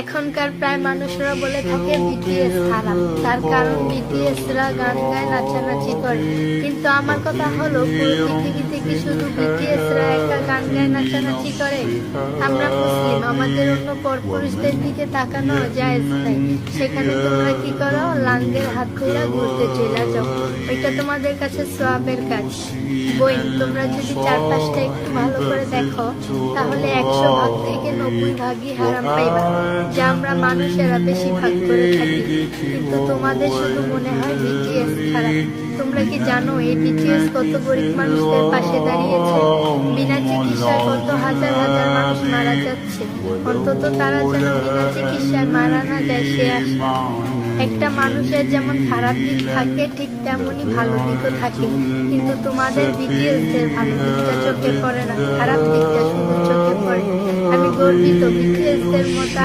এখনকার প্রায় মানুষরা বলে থাকে বিটিএস খারাপ, তার কারণ বিটিএসরা গান গায়, নাচানাচি করে। কিন্তু আমার কথা হলো, পুরো পৃথিবীতে কি শুধু বিটিএসরা একা গান গায়, নাচানাচি করে? আমরা মুসলিম, আমাদের অন্য পরপুরুষদের দিকে তাকানো জায়েজ নাই। সেখানে তোমরা কি করো? লাঙ্গের হাত ধরে ঘুরতে চলে যাও। এটা তোমাদের কাছে সওয়াবের কাজ। বই, তোমরা যদি চারপাশটা একটু ভালো করে দেখো, তাহলে 100 ভাগ থেকে 90 ভাগই হারাম পাইবা, যা আমরা মানুষেরা বেশি ভাগ করে থাকি। কিন্তু তোমাদের শুধু মনে হয় বিটিএস খারাপ। তোমরা কি জানো এই বিটিএস কত গরিব মানুষদের পাশে দাঁড়িয়েছে? বিনা চিকিৎসায় কত হাজার হাজার মানুষ মারা যাচ্ছে। অন্তত তারা যেন বিনা চিকিৎসায় মারা না যায় সে আশা। একটা মানুষের যেমন খারাপ দিক থাকে, ঠিক তেমনই ভালো দিকও থাকে। কিন্তু তোমাদের বিটিএসদের ভালো দিকটা চোখে পড়ে না, খারাপ দিকটা শুধু চোখে পড়ে। আমি গর্বিত বিটিএসদের মতো